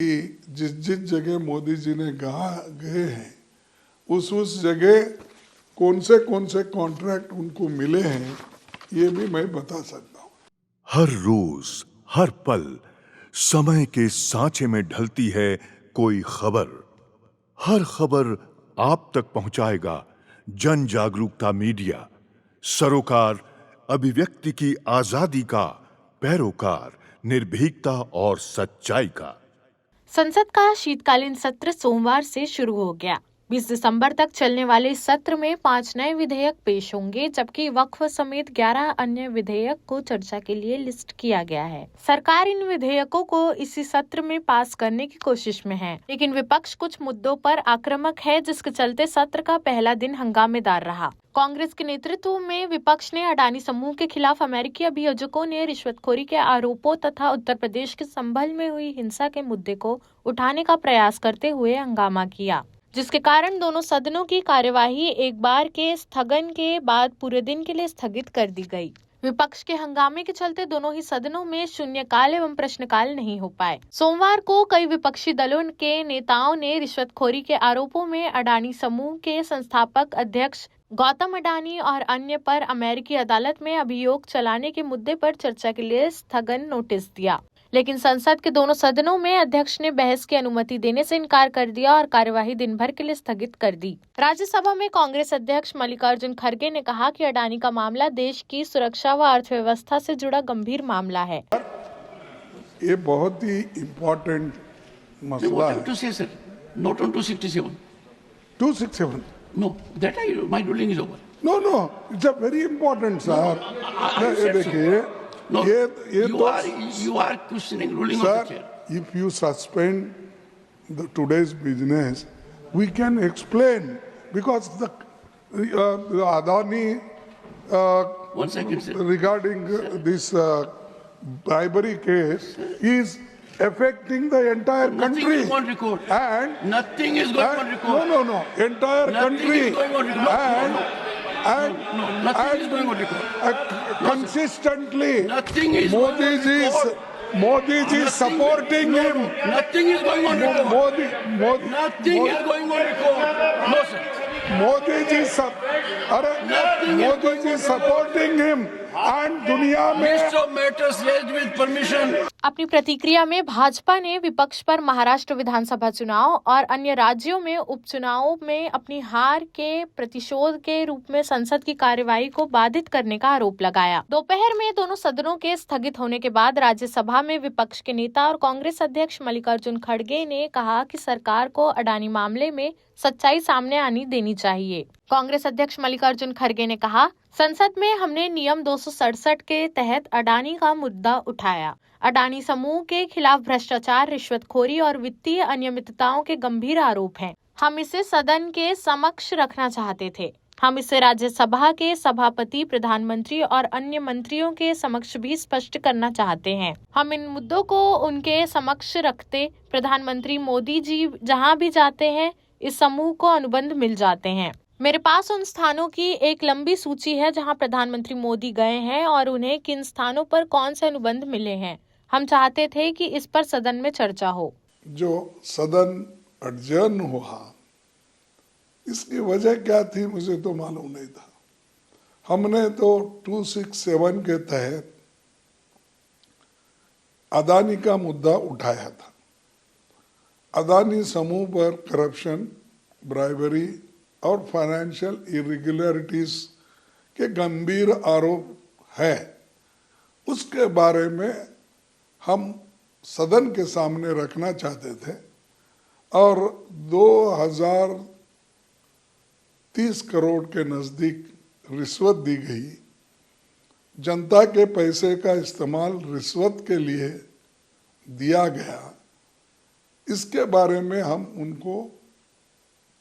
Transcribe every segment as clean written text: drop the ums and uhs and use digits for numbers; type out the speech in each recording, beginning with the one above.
कि जिस जिस जगह मोदी जी ने गए हैं उस जगह कौन से कॉन्ट्रैक्ट उनको मिले हैं ये भी मैं बता सकता हूँ। हर रोज हर पल समय के सांचे में ढलती है कोई खबर। हर खबर आप तक पहुंचाएगा जन जागरूकता मीडिया, सरोकार अभिव्यक्ति की आजादी का पैरोकार, निर्भीकता और सच्चाई का। संसद का शीतकालीन सत्र सोमवार से शुरू हो गया। 20 दिसंबर तक चलने वाले इस सत्र में 5 नए विधेयक पेश होंगे, जबकि वक्फ समेत 11 अन्य विधेयक को चर्चा के लिए लिस्ट किया गया है। सरकार इन विधेयकों को इसी सत्र में पास करने की कोशिश में है, लेकिन विपक्ष कुछ मुद्दों पर आक्रामक है, जिसके चलते सत्र का पहला दिन हंगामेदार रहा। कांग्रेस के नेतृत्व में विपक्ष ने अडानी समूह के खिलाफ अमेरिकी अभियोजकों ने रिश्वतखोरी के आरोपों तथा उत्तर प्रदेश के संभल में हुई हिंसा के मुद्दे को उठाने का प्रयास करते हुए हंगामा किया, जिसके कारण दोनों सदनों की कार्यवाही एक बार के स्थगन के बाद पूरे दिन के लिए स्थगित कर दी गई। विपक्ष के हंगामे के चलते दोनों ही सदनों में शून्यकाल एवं प्रश्नकाल नहीं हो पाए। सोमवार को कई विपक्षी दलों के नेताओं ने रिश्वतखोरी के आरोपों में अडानी समूह के संस्थापक अध्यक्ष गौतम अडानी और अन्य पर अमेरिकी अदालत में अभियोग चलाने के मुद्दे पर चर्चा के लिए स्थगन नोटिस दिया, लेकिन संसद के दोनों सदनों में अध्यक्ष ने बहस की अनुमति देने से इनकार कर दिया और कार्यवाही दिन भर के लिए स्थगित कर दी। राज्यसभा में कांग्रेस अध्यक्ष मल्लिकार्जुन खड़गे ने कहा कि अडानी का मामला देश की सुरक्षा व अर्थव्यवस्था से जुड़ा गंभीर मामला है। ये बहुत ही इम्पोर्टेंट मसला है। 267 No, my ruling is over. No, it's a very important, sir. देखिए, No, ये you are questioning ruling of sir, the chair. if you suspend today's business, we can explain because the Adani 1 second, sir. regarding this bribery case is affecting the entire Nothing country. is on record. And Nothing is going on record. No. Entire Nothing country. is going on record. No, nothing is going on record. Consistently, Nothing is going on record. Modi ji is supporting him. Nothing is going on record. Nothing is going on record. No, sir. Modi ji supporting him. And दुनिया में List of matters raised with permission. अपनी प्रतिक्रिया में भाजपा ने विपक्ष पर महाराष्ट्र विधानसभा चुनाव और अन्य राज्यों में उपचुनावों में अपनी हार के प्रतिशोध के रूप में संसद की कार्यवाही को बाधित करने का आरोप लगाया। दोपहर में दोनों सदनों के स्थगित होने के बाद राज्यसभा में विपक्ष के नेता और कांग्रेस अध्यक्ष मल्लिकार्जुन खड़गे ने कहा कि सरकार को अडानी मामले में सच्चाई सामने आनी देनी चाहिए। कांग्रेस अध्यक्ष मल्लिकार्जुन खड़गे ने कहा, संसद में हमने नियम 267 के तहत अडानी का मुद्दा उठाया। अडानी समूह के खिलाफ भ्रष्टाचार, रिश्वतखोरी और वित्तीय अनियमितताओं के गंभीर आरोप हैं। हम इसे सदन के समक्ष रखना चाहते थे। हम इसे राज्यसभा के सभापति, प्रधानमंत्री और अन्य मंत्रियों के समक्ष भी स्पष्ट करना चाहते हैं। हम इन मुद्दों को उनके समक्ष रखते। प्रधानमंत्री मोदी जी जहां भी जाते हैं, इस समूह को अनुबंध मिल जाते हैं। मेरे पास उन स्थानों की एक लंबी सूची है जहां प्रधानमंत्री मोदी गए हैं और उन्हें किन स्थानों पर कौन से अनुबंध मिले हैं। हम चाहते थे कि इस पर सदन में चर्चा हो। जो सदन अडजर्न हुआ, इसकी वजह क्या थी मुझे तो मालूम नहीं था। हमने तो 267 के तहत अदानी का मुद्दा उठाया था। अदानी समूह पर करप्शन, ब्राइबरी और फाइनेंशियल इरेगुलरिटीज के गंभीर आरोप है। उसके बारे में हम सदन के सामने रखना चाहते थे और 2030 करोड़ के नजदीक रिश्वत दी गई। जनता के पैसे का इस्तेमाल रिश्वत के लिए दिया गया। इसके बारे में हम उनको,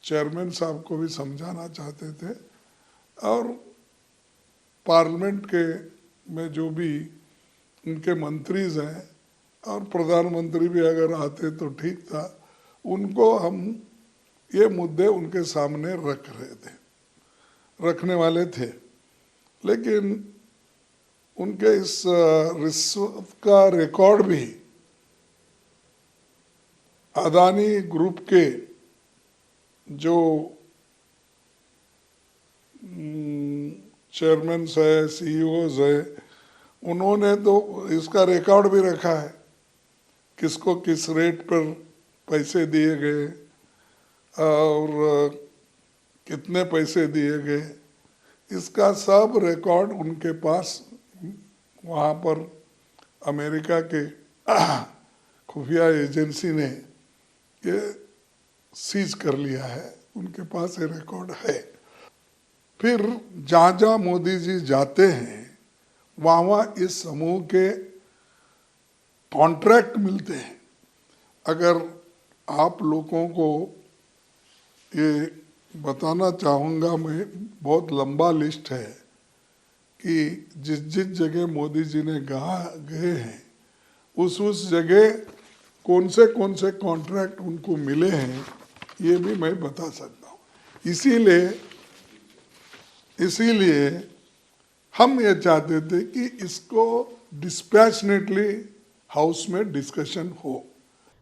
चेयरमैन साहब को भी समझाना चाहते थे और पार्लियामेंट के में जो भी उनके मंत्रीज हैं और प्रधानमंत्री भी अगर आते तो ठीक था। उनको हम ये मुद्दे उनके सामने रखने वाले थे, लेकिन उनके इस रिश्वत का रिकॉर्ड भी अदानी ग्रुप के जो चेयरमैन है, सीईओज है, उन्होंने तो इसका रिकॉर्ड भी रखा है, किसको किस रेट पर पैसे दिए गए और कितने पैसे दिए गए, इसका सब रिकॉर्ड उनके पास वहाँ पर अमेरिका के खुफिया एजेंसी ने ये सीज कर लिया है, उनके पास ये रिकॉर्ड है। फिर जहाँ जहाँ मोदी जी जाते हैं वहाँ इस समूह के कॉन्ट्रैक्ट मिलते हैं। अगर आप लोगों को ये बताना चाहूँगा मैं, बहुत लंबा लिस्ट है कि जिस जिस जगह मोदी जी ने गए हैं उस जगह कौन से कॉन्ट्रैक्ट उनको मिले हैं, ये भी मैं बता सकता हूँ। इसीलिए हम ये चाहते थे कि इसको डिस्पैशनेटली हाउस में डिस्कशन हो।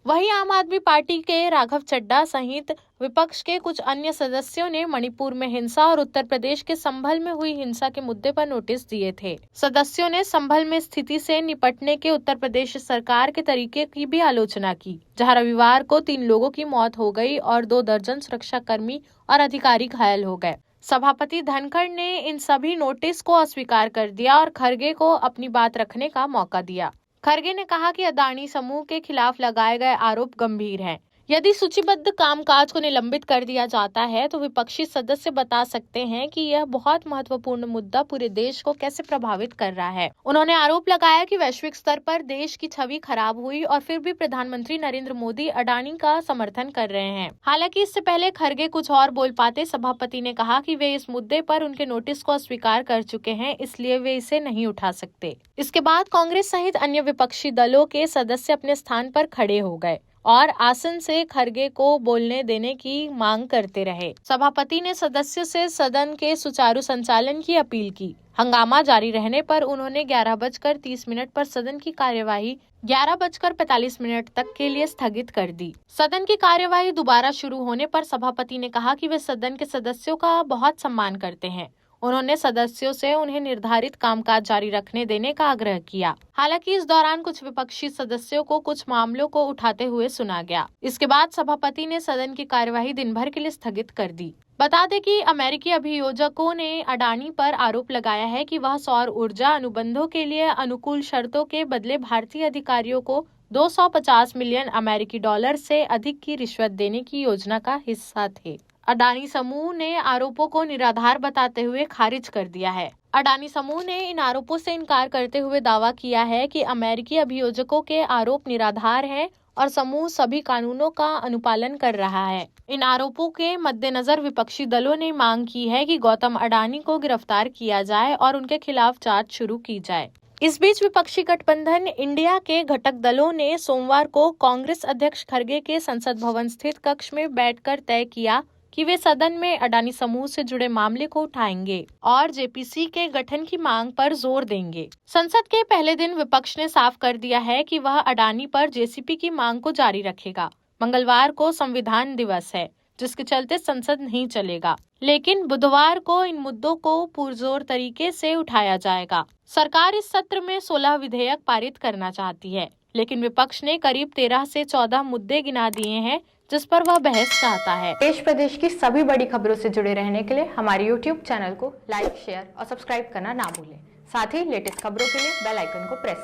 वहीं आम आदमी पार्टी के राघव चड्ढा सहित विपक्ष के कुछ अन्य सदस्यों ने मणिपुर में हिंसा और उत्तर प्रदेश के संभल में हुई हिंसा के मुद्दे पर नोटिस दिए थे। सदस्यों ने संभल में स्थिति से निपटने के उत्तर प्रदेश सरकार के तरीके की भी आलोचना की, जहां रविवार को 3 लोगों की मौत हो गई और 2 दर्जन सुरक्षाकर्मी और अधिकारी घायल हो गए। सभापति धनखड़ ने इन सभी नोटिस को अस्वीकार कर दिया और खरगे को अपनी बात रखने का मौका दिया। खरगे ने कहा कि अदानी समूह के खिलाफ लगाए गए आरोप गंभीर हैं। यदि सूचीबद्ध कामकाज को निलंबित कर दिया जाता है तो विपक्षी सदस्य बता सकते हैं कि यह बहुत महत्वपूर्ण मुद्दा पूरे देश को कैसे प्रभावित कर रहा है। उन्होंने आरोप लगाया कि वैश्विक स्तर पर देश की छवि खराब हुई और फिर भी प्रधानमंत्री नरेंद्र मोदी अडानी का समर्थन कर रहे हैं। हालांकि इससे पहले खरगे कुछ और बोल पाते सभापति ने कहा कि वे इस मुद्दे पर उनके नोटिस को अस्वीकार कर चुके हैं, इसलिए वे इसे नहीं उठा सकते। इसके बाद कांग्रेस सहित अन्य विपक्षी दलों के सदस्य अपने स्थान पर खड़े हो गए और आसन से खरगे को बोलने देने की मांग करते रहे। सभापति ने सदस्यों से सदन के सुचारू संचालन की अपील की। हंगामा जारी रहने पर उन्होंने 11:30 पर सदन की कार्यवाही 11:45 तक के लिए स्थगित कर दी। सदन की कार्यवाही दोबारा शुरू होने पर सभापति ने कहा कि वे सदन के सदस्यों का बहुत सम्मान करते हैं। उन्होंने सदस्यों से उन्हें निर्धारित कामकाज जारी रखने देने का आग्रह किया। हालांकि इस दौरान कुछ विपक्षी सदस्यों को कुछ मामलों को उठाते हुए सुना गया। इसके बाद सभापति ने सदन की कार्यवाही दिन भर के लिए स्थगित कर दी। बता दें कि अमेरिकी अभियोजकों ने अडानी पर आरोप लगाया है कि वह सौर ऊर्जा अनुबंधों के लिए अनुकूल शर्तों के बदले भारतीय अधिकारियों को 250 मिलियन अमेरिकी डॉलर से अधिक की रिश्वत देने की योजना का हिस्सा थे। अडानी समूह ने आरोपों को निराधार बताते हुए खारिज कर दिया है। अडानी समूह ने इन आरोपों से इनकार करते हुए दावा किया है कि अमेरिकी अभियोजकों के आरोप निराधार हैं और समूह सभी कानूनों का अनुपालन कर रहा है। इन आरोपों के मद्देनजर विपक्षी दलों ने मांग की है कि गौतम अडानी को गिरफ्तार किया जाए और उनके खिलाफ जांच शुरू की जाए। इस बीच विपक्षी गठबंधन इंडिया के घटक दलों ने सोमवार को कांग्रेस अध्यक्ष खरगे के संसद भवन स्थित कक्ष में बैठकर तय किया कि वे सदन में अडानी समूह से जुड़े मामले को उठाएंगे और जेपीसी के गठन की मांग पर जोर देंगे। संसद के पहले दिन विपक्ष ने साफ कर दिया है कि वह अडानी पर जेसीपी की मांग को जारी रखेगा। मंगलवार को संविधान दिवस है, जिसके चलते संसद नहीं चलेगा, लेकिन बुधवार को इन मुद्दों को पुरजोर तरीके से उठाया जाएगा। सरकार इस सत्र में 16 विधेयक पारित करना चाहती है, लेकिन विपक्ष ने करीब 13 से 14 मुद्दे गिना दिए हैं जिस पर वह बहस चाहता है। देश प्रदेश की सभी बड़ी खबरों से जुड़े रहने के लिए हमारे YouTube चैनल को लाइक, शेयर और सब्सक्राइब करना ना भूलें। साथ ही लेटेस्ट खबरों के लिए बेल आइकन को प्रेस